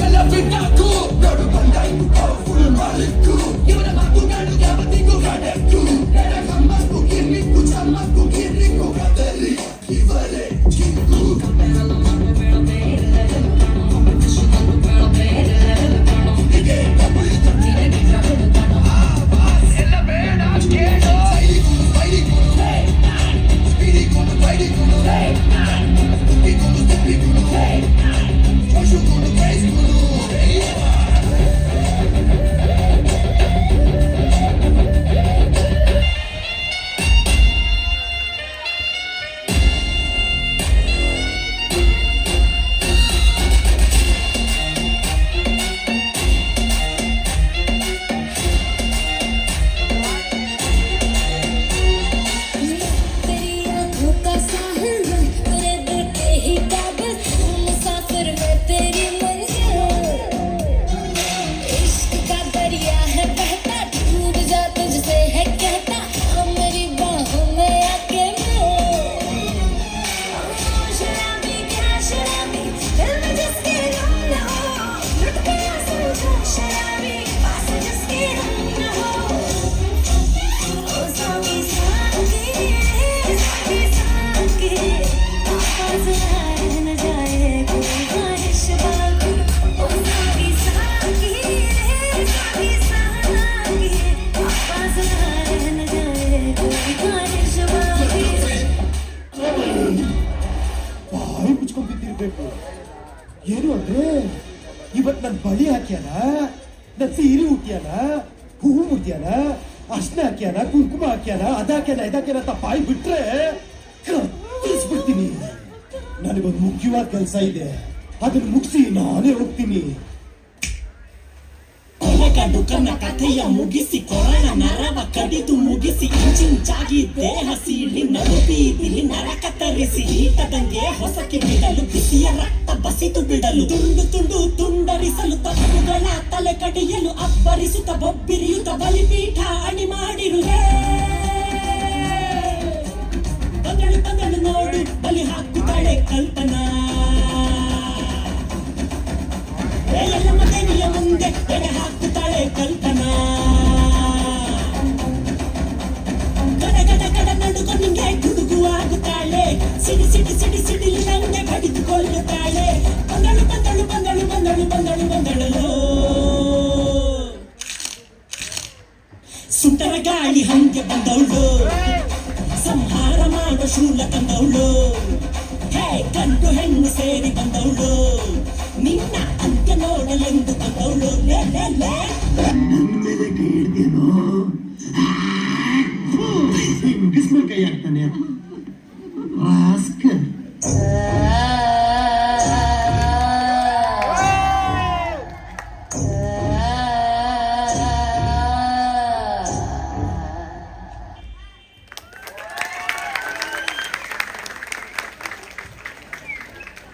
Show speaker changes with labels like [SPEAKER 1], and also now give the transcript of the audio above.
[SPEAKER 1] ಎಲ್ಲ ಬಿಟ್ಟಾಕು ನೋಡು ಬಂದಾಯ್ತು ಫುಲ್ ಮಾಲಿಕ್ಕು ಇವನ ಮಾತುಗಳು ಯಾವತ್ತಿಗೂ ಕಡೆಕ್ಕು ಕಮ್ಮಕ್ಕು ಕಿರ್ಮಿಕ್ಕು ಚಮ್ಮಕ್ಕು ಕಿರ್ಮಿಕ್ಕು ಕದರಿ ಇವರೇ ಚಿಕ್ಕು ಏನು ಅಂದ್ರೆ ಇವತ್ ನನ್ ಬಳಿ ಹಾಕ್ಯಾನ ನನ್ ಸೀರೆ ಹುಟ್ಟ್ಯಾನ ಹೂವು ಮುಟ್ಟ್ಯಾನ ಅರ್ಶನ ಹಾಕ್ಯಾನ ಕುಂಕುಮ ಹಾಕ್ಯಾನ ಅದಾಕ್ಯಾನ ಇದಾಕ್ಯಾನ ಅಂತ ಬಾಯಿ ಬಿಟ್ರೆ ಕತ್ತಿಸ್ಬಿಡ್ತೀನಿ. ನನಗೊಂದು ಮುಖ್ಯವಾದ ಕೆಲಸ ಇದೆ, ಅದನ್ನ ಮುಗಿಸಿ ನಾನೇ ಹೋಗ್ತೀನಿ.
[SPEAKER 2] ಕನ್ನ ಕಥೆಯ ಮುಗಿಸಿ ಕೊರಳ ನರವ ಕಡಿದು ಮುಗಿಸಿ ಇಂಚಿಂಚಾಗಿ ದೇಹ ಸೀಳಿ ನಡುಬೀದಿಲಿ ನರ ಕತ್ತರಿಸಿ ಈಟದಂಗೆ ಹೊಸಕಿ ಬಿಡಲು ಬಿಸಿಯ ರಕ್ತ ಬಸಿದು ಬಿಡಲು ತುಂಡು ತುಂಡು ತುಂಡರಿಸಲು ತಪ್ಪುಗಳ ತಲೆ ಕಡಿಯಲು ಅಬ್ಬರಿಸುತ್ತ ಬೊಬ್ಬಿರಿಯುತ್ತ ಬಲಿಪೀಠ ಅಣಿ ಮಾಡಿರುವೆ. ಬಂದಳು ಬಂದಳು ನೋಡು ಬಲಿ ಹಾಕುತ್ತಾಳೆ ಕಲ್ಪನಾ. ಎಲ್ಲ ಮನೆಯ ಮುಂದೆ ಎಡೆ ಹಾಕುತ್ತಾಳೆ ಕಲ್ಪನಾ. ಗಡ ಗಡ ಗಡ ನಡುಕ ನಿಂಗೆ ಗುಡುಗು ಆಗುತ್ತಾಳೆ. ಸಿಡಿ ಸಿಡಿ ಸಿಡಿ ಸಿಡಿಲಿ ನಂಗೆ ಬಡಿದುಕೊಳ್ಳುತ್ತಾಳೆ. ಬಂದಳು ಬಂದಳು ಬಂದಳು ಬಂದಳು ಬಂದಳು ಬಂದಳು ಸುಂಟರ ಗಾಳಿ ಹಂಗೆ ಬಂದವಳು. ಸಂಹಾರ ಮಾಡೋ ಶೂಲ ತಂದವಳು. ಹೇ ಗಂಡು ಹೆಣ್ಣು ಸೇರಿ ಬಂದವಳು. ನಿನ್ನ ಅಂತ್ಯ ನೋಡಲೆಂದು ಬಂದವಳು.
[SPEAKER 3] ಮೇಲೆ ಕೇಳ್ತೇನೋ ಬಿಸಿಲು ಕೈ ಆಗ್ತಾನೆ.